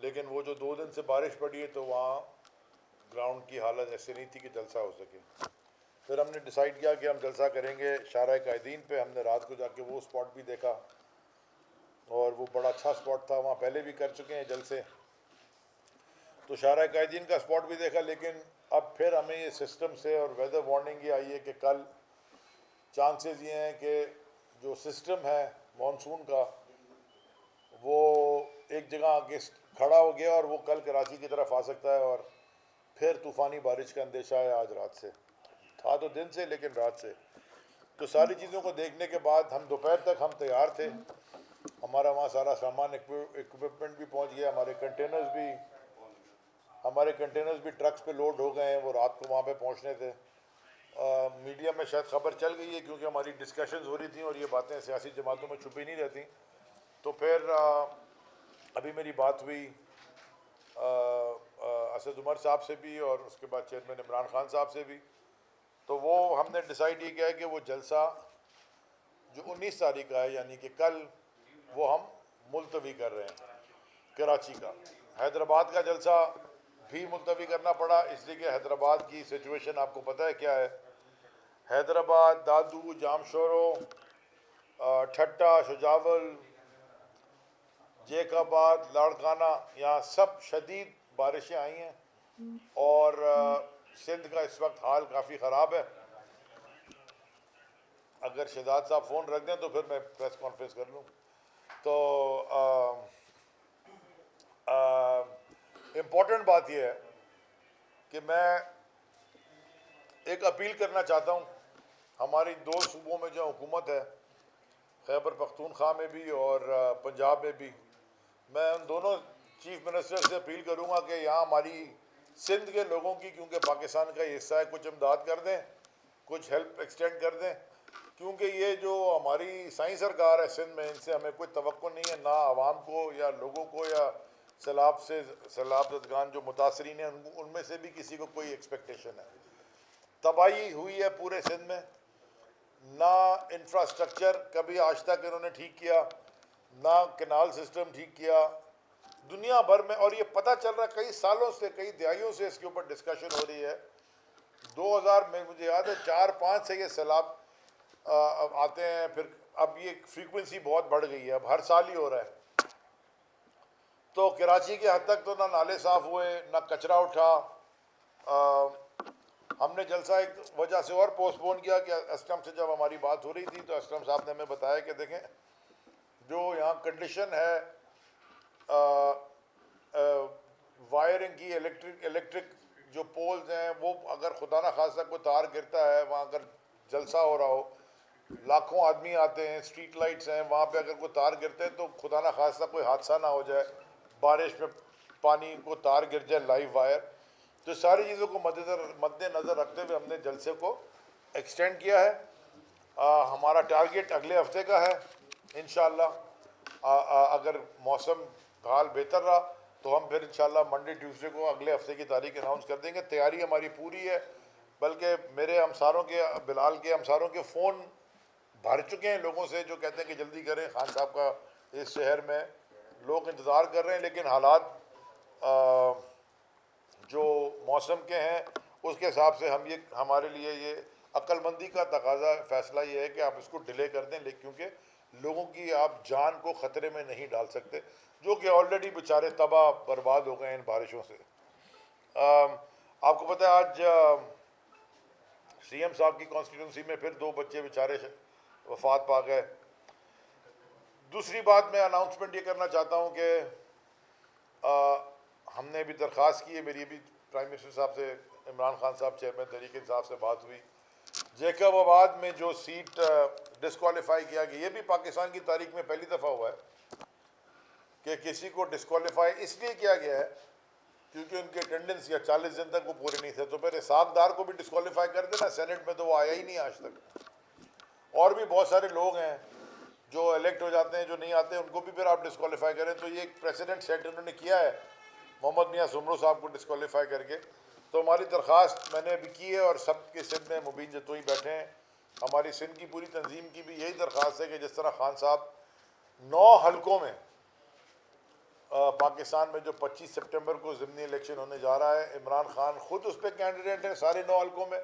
लेकिन वो जो 2 दिन से बारिश पड़ी है तो वहाँ ग्राउंड की हालत ऐसी नहीं थी कि जलसा हो सके। फिर हमने डिसाइड किया कि हम जलसा करेंगे शाहराह कायदीन पे। हमने रात को जाके वो स्पॉट भी देखा और वो बड़ा अच्छा स्पॉट था, वहाँ पहले भी कर चुके हैं जलसे, तो शाहराह कायदीन का स्पॉट भी देखा। लेकिन अब फिर हमें ये सिस्टम से और वेदर वार्निंग ये आई है कि कल चांसेस ये हैं कि जो सिस्टम है मानसून का वो एक जगह आके खड़ा हो गया और वो कल कराची की तरफ आ सकता है और फिर तूफ़ानी बारिश का अंदेशा है। आज रात से था तो दिन से, लेकिन रात से। तो सारी चीज़ों को देखने के बाद हम दोपहर तक हम तैयार थे। हमारा वहाँ सारा सामान इक्विपमेंट भी पहुँच गया, हमारे कंटेनर्स भी ट्रक्स पे लोड हो गए हैं, वो रात को वहाँ पे पहुँचने थे। मीडिया में शायद खबर चल गई है क्योंकि हमारी डिस्कशंस हो रही थी और ये बातें सियासी जमातों में छुपी नहीं रहती। तो फिर अभी मेरी बात हुई असद उमर साहब से भी और उसके बाद चेयरमैन इमरान खान साहब से भी। तो वो हमने डिसाइड ये किया है कि वो जलसा जो 19 तारीख का है, यानी कि कल, वो हम मुलतवी कर रहे हैं कराची का। हैदराबाद का जलसा भी मुलतवी करना पड़ा इसलिए कि हैदराबाद की सिचुएशन आपको पता है क्या है। हैदराबाद, दादू, जामशोरो, ठट्टा, शुजावल, जेकाबाद, लाड़काना, यहाँ सब शदीद बारिशें आई हैं और सिंध का इस वक्त हाल काफ़ी ख़राब है। अगर शहजाद साहब फ़ोन रख दें तो फिर मैं प्रेस कॉन्फ्रेंस कर लूँ। तो इम्पॉर्टेंट बात यह है कि मैं एक अपील करना चाहता हूँ हमारी 2 सूबों में जो हुकूमत है, खैबर पख्तूनख्वा में भी और पंजाब में भी। मैं उन दोनों चीफ मिनिस्टर से अपील करूँगा कि यहाँ हमारी सिंध के लोगों की, क्योंकि पाकिस्तान का हिस्सा है, कुछ इमदाद कर दें, कुछ हेल्प एक्सटेंड कर दें, क्योंकि ये जो हमारी साई सरकार है सिंध में, इनसे हमें कोई तवक्को नहीं है, ना आवाम को या लोगों को या सैलाबदगान जो मुतासरीन हैं उनमें से भी किसी को कोई एक्सपेक्टेशन है। तबाही हुई है पूरे सिंध में, ना इंफ्रास्ट्रक्चर कभी आज तक इन्होंने ठीक किया, ना कैनाल सिस्टम ठीक किया दुनिया भर में। और ये पता चल रहा है कई सालों से, कई दिहाइयों से इसके ऊपर डिस्कशन हो रही है। 2000 में मुझे याद है 4-5 से ये सैलाब आते हैं, फिर अब ये फ्रीक्वेंसी बहुत बढ़ गई है, अब हर साल ही हो रहा है। तो कराची के हद तक तो ना नाले साफ़ हुए, ना कचरा उठा। हमने जलसा एक वजह से और पोस्टपोन किया कि असलम से जब हमारी बात हो रही थी तो असलम साहब ने हमें बताया कि देखें जो यहाँ कंडीशन है वायरिंग की, इलेक्ट्रिक जो पोल्स हैं, वो अगर खुदा ना खासा कोई तार गिरता है, वहाँ अगर जलसा हो रहा हो, लाखों आदमी आते हैं, स्ट्रीट लाइट्स हैं, वहाँ पे अगर कोई तार गिरते हैं तो खुदा ना खासा कोई हादसा ना हो जाए, बारिश में पानी को तार गिर जाए, लाइव वायर। तो सारी चीज़ों को मद्देनज़र रखते हुए हमने जलसे को एक्सटेंड किया है। हमारा टारगेट अगले हफ्ते का है इंशाअल्लाह। अगर मौसम हाल बेहतर रहा तो हम फिर इंशाअल्लाह मंडे ट्यूसडे को अगले हफ्ते की तारीख अनाउंस कर देंगे। तैयारी हमारी पूरी है, बल्कि मेरे हमसारों के, बिलाल के हमसारों के फ़ोन भर चुके हैं लोगों से जो कहते हैं कि जल्दी करें, खान साहब का इस शहर में लोग इंतज़ार कर रहे हैं। लेकिन हालात जो मौसम के हैं उसके हिसाब से हम ये, हमारे लिए ये अक्लमंदी का तकाजा फ़ैसला ये है कि आप इसको डिले कर दें, लेकिन क्योंकि लोगों की आप जान को ख़तरे में नहीं डाल सकते, जो कि ऑलरेडी बेचारे तबाह बर्बाद हो गए हैं इन बारिशों से। आपको पता है आज सीएम साहब की कॉन्स्टिट्यूंसी में फिर 2 बच्चे बेचारे वफात पा गए। दूसरी बात मैं अनाउंसमेंट ये करना चाहता हूँ कि हमने भी दरख्वास्त की है, मेरी भी प्राइम मिनिस्टर साहब से, इमरान खान साहब चेयरमैन तहरीक इंसाफ से बात हुई। जैकबाबाद में जो सीट डिस्क्वालीफाई किया गया, ये भी पाकिस्तान की तारीख में पहली दफ़ा हुआ है कि किसी को डिस्क्वालीफाई इसलिए किया गया है क्योंकि उनके अटेंडेंस या 40 दिन तक वो पूरे नहीं थे। तो फिर इसाकदार को भी डिस्क्वालीफाई कर देना, सेनेट में तो वो आया ही नहीं आज तक। और भी बहुत सारे लोग हैं जो इलेक्ट हो जाते हैं, जो नहीं आते, उनको भी फिर आप डिस्क्वालीफाई करें। तो ये एक प्रेसिडेंट सेट उन्होंने किया है मोहम्मद मियाँ सुमरो साहब को डिस्क्वालीफाई करके। तो हमारी दरख्वास्त मैंने अभी की है और सब के सिंध में मुबीन जतोई बैठे हैं। हमारी सिंध की पूरी तंजीम की भी यही दरख्वास्त है कि जिस तरह खान साहब 9 हलकों में पाकिस्तान में जो 25 सितंबर को ज़िमनी इलेक्शन होने जा रहा है, इमरान खान खुद उस पर कैंडिडेट हैं सारे 9 हल्कों में।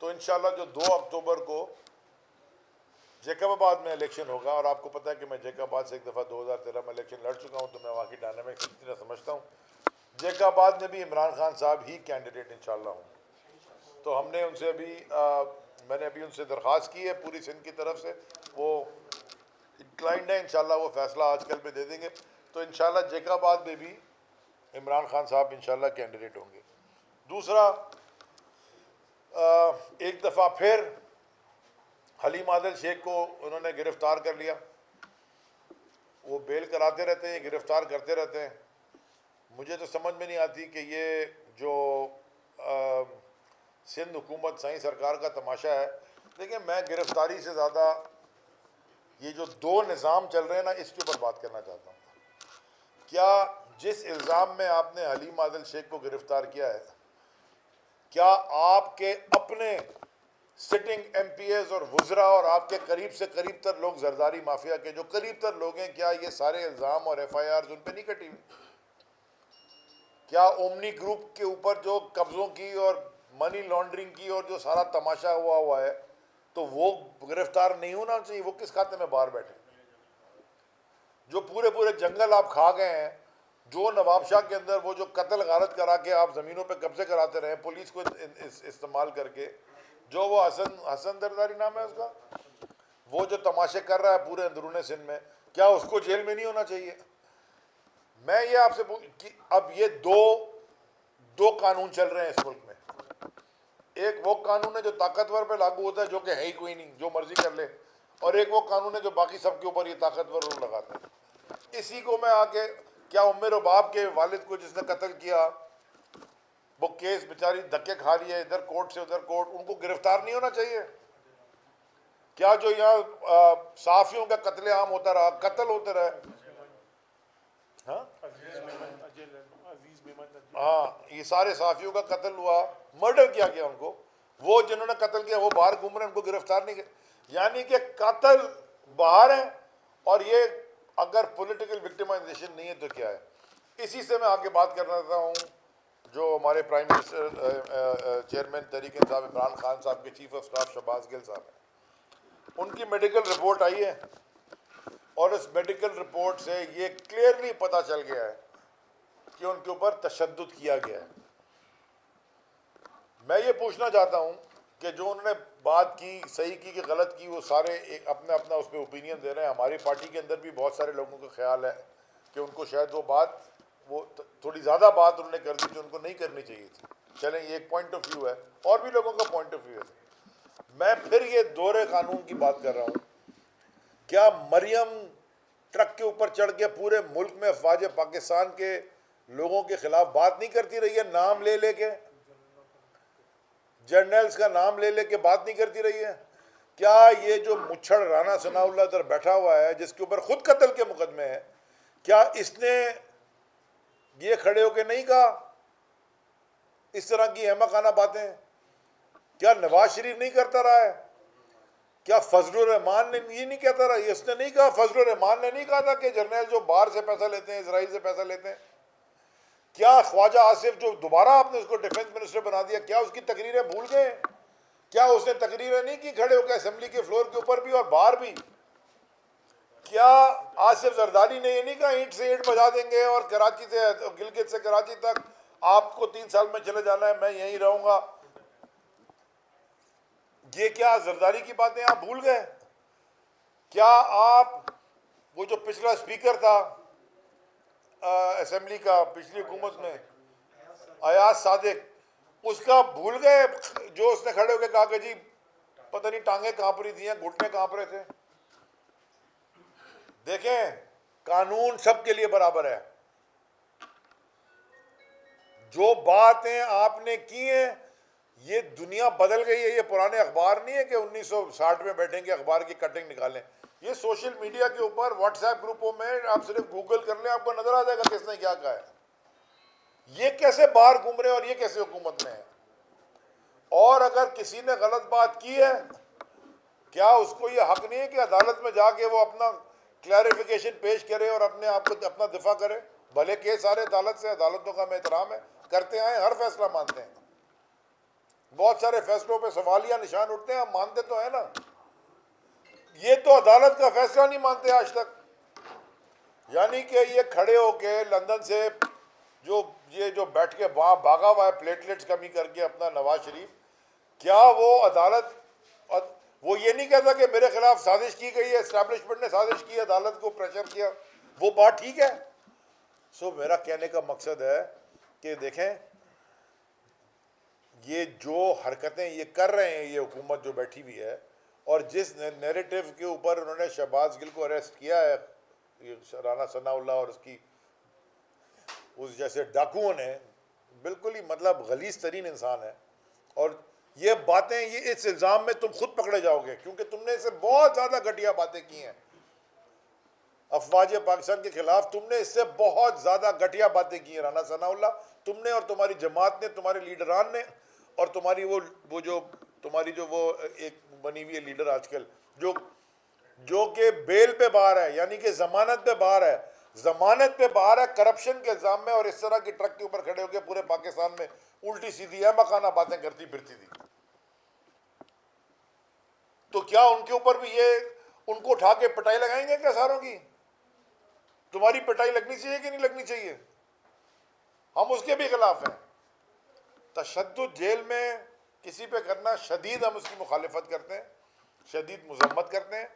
तो इंशाल्लाह जो 2 अक्टूबर को जैकबाबाद में इलेक्शन होगा, और आपको पता है कि मैं जैकबाबाद से एक दफ़ा 2013 में इलेक्शन लड़ चुका हूँ, तो मैं वहाँ की डायनामिक्स इतना समझता हूँ। जैकबाबाद में भी इमरान खान साहब ही कैंडिडेट इंशाल्लाह हों। तो हमने उनसे अभी मैंने अभी उनसे दरख्वास्त की है पूरी सिंध की तरफ से, वो इंक्लाइंड है, इंशाल्लाह वो फ़ैसला आजकल पे दे देंगे। तो इंशाल्लाह जैकबाबाद में भी इमरान खान साहब इंशाल्लाह कैंडिडेट होंगे। दूसरा, एक दफ़ा फिर हलीम आदिल शेख को उन्होंने गिरफ़्तार कर लिया। वो बेल कराते रहते हैं, गिरफ़्तार करते रहते हैं। मुझे तो समझ में नहीं आती कि ये जो सिंध हुकूमत सही सरकार का तमाशा है। देखिए, मैं गिरफ़्तारी से ज़्यादा ये जो 2 निज़ाम चल रहे हैं ना, इसके ऊपर बात करना चाहता हूँ। क्या जिस इल्ज़ाम में आपने हलीम आदिल शेख को गिरफ़्तार किया है, क्या आपके अपने सिटिंग MPs और वज़रा और आपके करीब से करीब तर लोग, जरदारी माफिया के जो करीब तर लोग हैं, क्या ये सारे इल्ज़ाम और FIRs उन पर नहीं कटी हुई? क्या ओमनी ग्रुप के ऊपर जो कब्ज़ों की और मनी लॉन्ड्रिंग की और जो सारा तमाशा हुआ है, तो वो गिरफ्तार नहीं होना चाहिए? वो किस खाते में बाहर बैठे? जो पूरे पूरे जंगल आप खा गए हैं, जो नवाबशाह के अंदर वो जो कत्ल गारत करा के आप ज़मीनों पे कब्जे कराते रहे पुलिस को इस्तेमाल करके, जो वो हसन जरदारी नाम है उसका, वो जो तमाशे कर रहा है पूरे अंदरूने सिंध में, क्या उसको जेल में नहीं होना चाहिए? मैं ये आपसे कि अब ये दो कानून चल रहे हैं इस मुल्क में। एक वो कानून है जो ताकतवर पे लागू होता है, जो कि है ही कोई नहीं, जो मर्जी कर ले, और एक वो कानून है जो बाकी सबके ऊपर ये ताकतवर रूल लगाता है। इसी को मैं आके, क्या उम्मे रुबाब के वालिद को जिसने कत्ल किया, वो केस बेचारी धक्के खा रही है इधर कोर्ट से उधर कोर्ट, उनको गिरफ्तार नहीं होना चाहिए? क्या जो यहाँ सहाफियों का कत्लेआम होता रहा, कत्ल होते रहे, हाँ, ये सारे सहाफियों का कत्ल हुआ, मर्डर किया गया उनको, वो जिन्होंने कत्ल किया वो बाहर घूम रहे हैं, उनको गिरफ्तार नहीं किया। यानी कि कत्ल बाहर है, और ये अगर पॉलिटिकल विक्टिमाइजेशन नहीं है तो क्या है? इसी से मैं आगे बात करना चाहता हूँ। जो हमारे prime minister chairman Tehreek Insaf Imran Khan साहब के chief of staff Shahbaz Gill साहब हैं, उनकी मेडिकल रिपोर्ट आई है, और उस मेडिकल रिपोर्ट से ये क्लियरली पता चल गया है कि उनके ऊपर तशद्दुद किया गया है। मैं ये पूछना चाहता हूँ कि जो उन्होंने बात की, सही की कि गलत की, वो सारे अपना अपना उस पर ओपिनियन दे रहे हैं। हमारी पार्टी के अंदर भी बहुत सारे लोगों का ख्याल है कि उनको शायद वो थोड़ी ज़्यादा बात उन्होंने कर दी जो उनको नहीं करनी चाहिए थी। चलें, ये एक पॉइंट ऑफ व्यू है, और भी लोगों का पॉइंट ऑफ व्यू है। मैं फिर ये दोहरे कानून की बात कर रहा हूँ। क्या मरियम ट्रक के ऊपर चढ़ के पूरे मुल्क में अफवाज पाकिस्तान के लोगों के खिलाफ बात नहीं करती रही है? नाम ले लेके, जर्नल्स का नाम ले लेके बात नहीं करती रही है? क्या ये जो मुच्छड़ राना सनाउल्लाह इधर बैठा हुआ है, जिसके ऊपर खुद कत्ल के मुकदमे हैं, क्या इसने ये खड़े होके नहीं कहा इस तरह की अहमकाना बातें? क्या नवाज शरीफ नहीं करता रहा है? क्या फजलुर रहमान ने ये नहीं कहता रहा? इसने नहीं कहा, फजलुर रहमान ने नहीं कहा था कि जर्नल जो बाहर से पैसा लेते हैं, इसराइल से पैसा लेते हैं? क्या ख्वाजा आसिफ जो दोबारा आपने उसको डिफेंस मिनिस्टर बना दिया, क्या उसकी तकरीरें भूल गए? क्या उसने तकरीरें नहीं की खड़े होकर असेंबली के फ्लोर के ऊपर भी और बाहर भी? क्या आसिफ जरदारी ने ये नहीं कहा ईंट से ईंट बजा देंगे और कराची से, गिलगित से कराची तक आपको 3 साल में चले जाना है, मैं यहीं रहूंगा? ये क्या जरदारी की बातें आप भूल गए? क्या आप वो जो पिछला स्पीकर था असेंबली का पिछली हुकूमत में, अयाज सादिक, उसका भूल गए? जो उसने खड़े होकर कहा कि जी पता नहीं टांगे कांप रही थी, घुटने कांप रहे थे। देखें, कानून सबके लिए बराबर है। जो बातें आपने की हैं, ये दुनिया बदल गई है। ये पुराने अखबार नहीं है कि 1960 में बैठेंगे अखबार की कटिंग निकालें। ये सोशल मीडिया के ऊपर व्हाट्सएप ग्रुपों में आप सिर्फ गूगल कर लें, आपको नजर आ जाएगा किसने क्या कहा है। ये कैसे बाहर घूम रहे हैं और ये कैसे हुकूमत में है? और अगर किसी ने गलत बात की है, क्या उसको ये हक नहीं है कि अदालत में जाके वो अपना क्लैरिफिकेशन पेश करे और अपने आप को अपना दिफा करे? भले केस सारे अदालत से, अदालतों का हमें एहतराम है, करते आए, हर फैसला मानते हैं। बहुत सारे फैसलों पे सवालिया निशान उठते हैं, हम मानते तो है ना। ये तो अदालत का फैसला नहीं मानते आज तक। यानी कि ये खड़े होके लंदन से जो बैठ के वहाँ भागा हुआ है प्लेटलेट्स कमी करके अपना नवाज शरीफ, क्या वो अदालत, वो ये नहीं कहता कि मेरे खिलाफ साजिश की गई है, एस्टैब्लिशमेंट ने साजिश की, अदालत को प्रेशर किया, वो बात ठीक है। सो मेरा कहने का मकसद है कि देखें, ये जो हरकतें ये कर रहे हैं, ये हुकूमत जो बैठी हुई है, और जिस नैरेटिव के ऊपर उन्होंने शहबाज गिल को अरेस्ट किया है, ये राना सनाउल्लाह और उसकी उस जैसे डाकुओं ने, बिल्कुल ही मतलब गलीज तरीन इंसान है। और ये बातें, ये इस इल्ज़ाम में तुम खुद पकड़े जाओगे, क्योंकि तुमने इससे बहुत ज़्यादा घटिया बातें की हैं। अफवाज पाकिस्तान के खिलाफ तुमने इससे बहुत ज़्यादा घटिया बातें की हैं राना सनाउल्लाह, तुमने और तुम्हारी जमात ने, तुम्हारे लीडरान ने, और तुम्हारी वो एक बनी हुई है लीडर आजकल जो कि बेल पे बाहर है, यानी कि जमानत पे बाहर है, जमानत पे बाहर है करप्शन के इल्जाम में, और इस तरह की ट्रक के ऊपर खड़े होकर पूरे पाकिस्तान में उल्टी सीधी मकाना बातें करती फिरती थी। तो क्या उनके ऊपर भी ये, उनको उठा के पिटाई लगाएंगे क्या सारों की? तुम्हारी पिटाई लगनी चाहिए कि नहीं लगनी चाहिए? हम उसके भी खिलाफ हैं। तशद्दुद जेल में किसी पे करना, शदीद हम उसकी मुखालिफत करते हैं, शदीद मजम्मत करते हैं।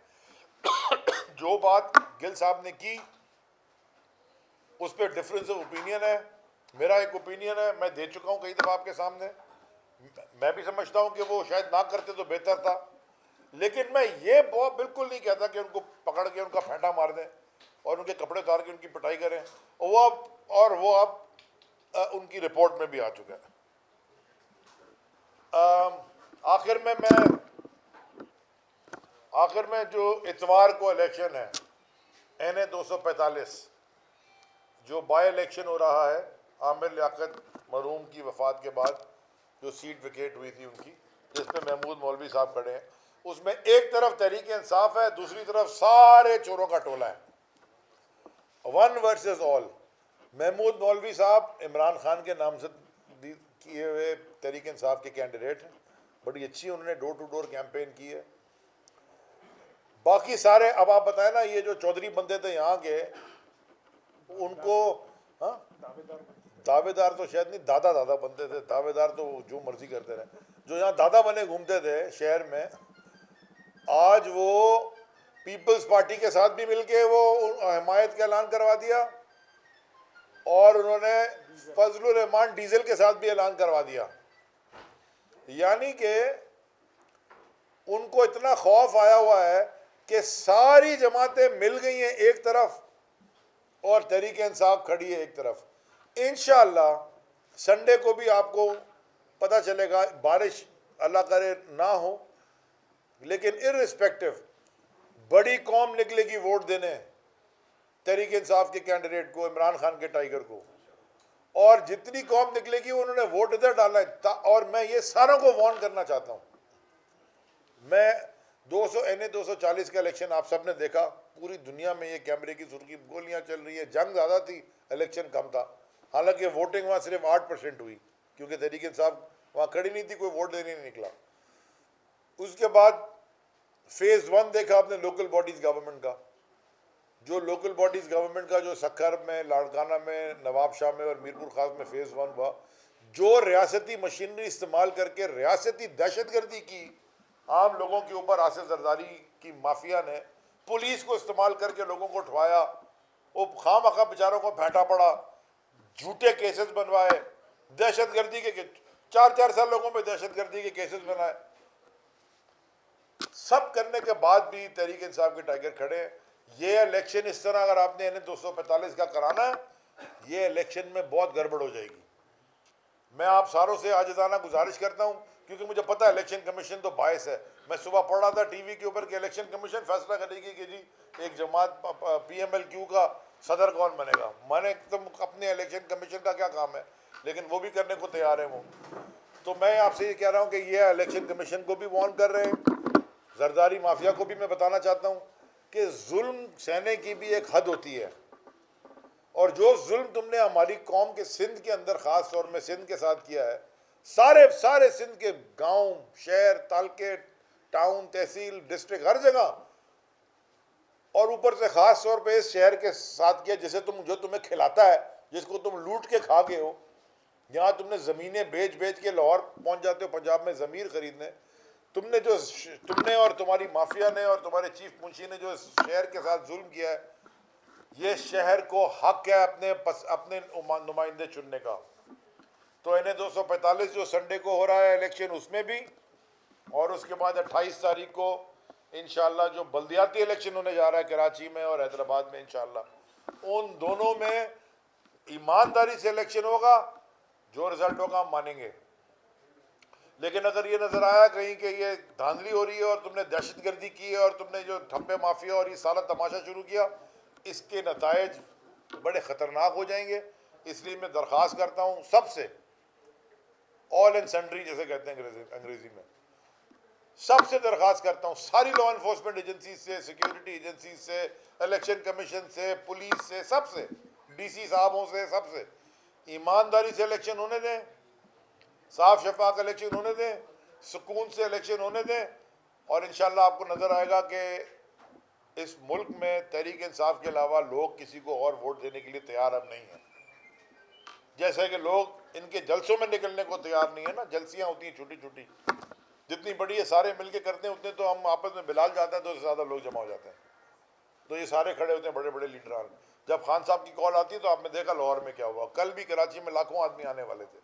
जो बात गिल साहब ने की उस पर डिफरेंस ऑफ ओपिनियन है। मेरा एक ओपिनियन है, मैं दे चुका हूँ कई दफ़ा आपके सामने। मैं भी समझता हूँ कि वो शायद ना करते तो बेहतर था, लेकिन मैं ये बहुत बिल्कुल नहीं कहता कि उनको पकड़ के उनका फेंटा मार दें और उनके कपड़े उतार के उनकी पिटाई करें। और वो अब उनकी रिपोर्ट में भी आ चुका है। आखिर में जो इतवार को इलेक्शन है, NA 245, जो बाई इलेक्शन हो रहा है आमिर लियाकत मरहूम की वफ़ात के बाद, जो सीट विकेट हुई थी उनकी, जिस पे महमूद मौलवी साहब खड़े हैं, उसमें एक तरफ तहरीक इंसाफ है, दूसरी तरफ सारे चोरों का टोला है, 1 वर्सेस ऑल। महमूद मौलवी साहब इमरान खान के नाम से किए हुए तहरीक इंसाफ के कैंडिडेट हैं, बड़ी अच्छी उन्होंने डोर टू डोर कैंपेन की है। बाकी सारे, अब आप बताएं ना, ये जो चौधरी बंदे थे यहाँ के, उनको दावेदार तो शायद नहीं, दादा बनते थे, दावेदार तो जो मर्जी करते रहे, जो यहाँ दादा बने घूमते थे शहर में, आज वो पीपल्स पार्टी के साथ भी मिलके वो हिमायत का ऐलान करवा दिया, और उन्होंने फजलुर रहमान डीजल के साथ भी ऐलान करवा दिया। यानी कि उनको इतना खौफ आया हुआ है कि सारी जमातें मिल गई हैं एक तरफ और तहरीक इंसाफ खड़ी है एक तरफ। इंशाअल्लाह संडे को भी आपको पता चलेगा, बारिश अल्लाह करे ना हो, लेकिन इर्रिस्पेक्टिव बड़ी कौम निकलेगी वोट देने तहरीक इंसाफ के कैंडिडेट को, इमरान खान के टाइगर को, और जितनी कौम निकलेगी उन्होंने वोट इधर डालना है। और मैं ये सारों को वार्न करना चाहता हूँ। मैं NA 240 का इलेक्शन आप सब ने देखा, पूरी दुनिया में ये कैमरे की सुर्खी, गोलियां चल रही है, जंग ज़्यादा थी, इलेक्शन कम था। हालांकि वोटिंग वहाँ सिर्फ 8% हुई, क्योंकि तहरीक इंसाफ वहाँ खड़ी नहीं थी, कोई वोट देने नहीं निकला। उसके बाद फेज़ 1 देखा आपने लोकल बॉडीज़ गवर्नमेंट का, जो लोकल बॉडीज़ गवर्नमेंट का जो सक्खर में, लाड़काना में, नवाब शाह में और मीरपुर खास में फेज़ 1 हुआ, जो रियासती मशीनरी इस्तेमाल करके रियासती दहशतगर्दी की आम लोगों के ऊपर, आसिफ जरदारी की माफिया ने पुलिस को इस्तेमाल करके लोगों को उठवाया, वो खामखा बेचारों को फेंटा पड़ा, झूठे केसेस बनवाए, दहशतगर्दी के 4-4 साल लोगों पे दहशतगर्दी के केसेस बनाए। सब करने के बाद भी तहरीक इंसाफ के टाइगर खड़े हैं। ये इलेक्शन इस तरह अगर आपने NA 245 का कराना है, ये इलेक्शन में बहुत गड़बड़ हो जाएगी। मैं आप सारों से आजिज़ाना गुजारिश करता हूँ, क्योंकि मुझे पता है इलेक्शन कमीशन तो बायस है। मैं सुबह पढ़ रहा था टीवी के ऊपर कि इलेक्शन कमीशन फैसला करेगी कि जी एक जमात PMLQ का सदर कौन बनेगा। मैंने तुम अपने इलेक्शन कमीशन का क्या काम है, लेकिन वो भी करने को तैयार है वो। तो मैं आपसे ये कह रहा हूँ कि ये इलेक्शन कमीशन को भी वार्न कर रहे हैं, जरदारी माफिया को भी मैं बताना चाहता हूँ कि जुल्म सहने की भी एक हद होती है। और जो जुल्म तुमने हमारी कौम के सिंध के अंदर ख़ास तौर में सिंध के साथ किया है, सारे सारे सिंध के गांव, शहर, तालके, टाउन, तहसील, डिस्ट्रिक्ट, हर जगह, और ऊपर से ख़ास तौर पे इस शहर के साथ किया जिसे जो तुम्हें खिलाता है, जिसको तुम लूट के खा गए हो। यहाँ तुमने ज़मीनें बेच बेच के लाहौर पहुँच जाते हो पंजाब में ज़मीन खरीदने। तुमने और तुम्हारी माफिया ने और तुम्हारे चीफ मुंशी ने जो इस शहर के साथ जुल्म किया है, ये शहर को हक है अपने नुमाइंदे चुनने का। तो इन्हें 245 जो संडे को हो रहा है इलेक्शन, उसमें भी, और उसके बाद 28 तारीख को इंशाल्लाह जो बल्दियाती इलेक्शन होने जा रहा है कराची में और हैदराबाद में, इंशाल्लाह उन दोनों में ईमानदारी से इलेक्शन होगा। जो रिजल्ट होगा हम मानेंगे। लेकिन अगर ये नजर आया कहीं कि ये धांधली हो रही है और तुमने दहशतगर्दी की है और तुमने जो ठप्पे माफिया और ये सारा तमाशा शुरू किया, इसके नतायज बड़े ख़तरनाक हो जाएंगे। इसलिए मैं दरख्वास्त करता हूँ सबसे, ऑल एंड सन्ड्री जैसे कहते हैं अंग्रेजी में, सबसे दरख्वास्त करता हूँ, सारी लॉ इन्फोर्समेंट एजेंसी से, सिक्योरिटी एजेंसी से, इलेक्शन कमीशन से, पुलिस से, सबसे, DC साहबों से, सबसे ईमानदारी से इलेक्शन होने दें, साफ शफाफ इलेक्शन होने दें, सुकून से इलेक्शन होने दें, और इंशाल्लाह आपको नज़र आएगा कि इस मुल्क में तहरीक इंसाफ के अलावा लोग किसी को और वोट देने के लिए तैयार अब नहीं हैं। जैसे कि लोग इनके जलसों में निकलने को तैयार नहीं है ना, जलसियाँ होती हैं छोटी छोटी, जितनी बड़ी है सारे मिलके करते हैं उतने तो हम आपस में बिलाल जाता है तो उससे ज़्यादा लोग जमा हो जाते हैं। तो ये सारे खड़े होते हैं बड़े बड़े लीडरान। जब खान साहब की कॉल आती है तो आपने देखा लाहौर में क्या हुआ, कल भी कराची में लाखों आदमी आने वाले थे।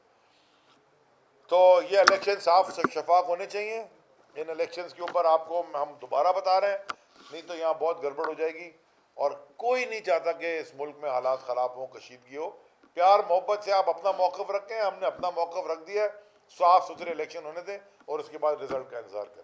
तो ये इलेक्शन साफ शफाफ होने चाहिए। इन इलेक्शंस के ऊपर आपको हम दोबारा बता रहे हैं, नहीं तो यहाँ बहुत गड़बड़ हो जाएगी। और कोई नहीं चाहता कि इस मुल्क में हालात ख़राब हों, कशीदगी हो। प्यार मोहब्बत से आप अपना मौक़िफ़ रखें, हमने अपना मौक़िफ़ रख दिया है। साफ़ सुथरे इलेक्शन होने दें और उसके बाद रिजल्ट का इंतज़ार करें।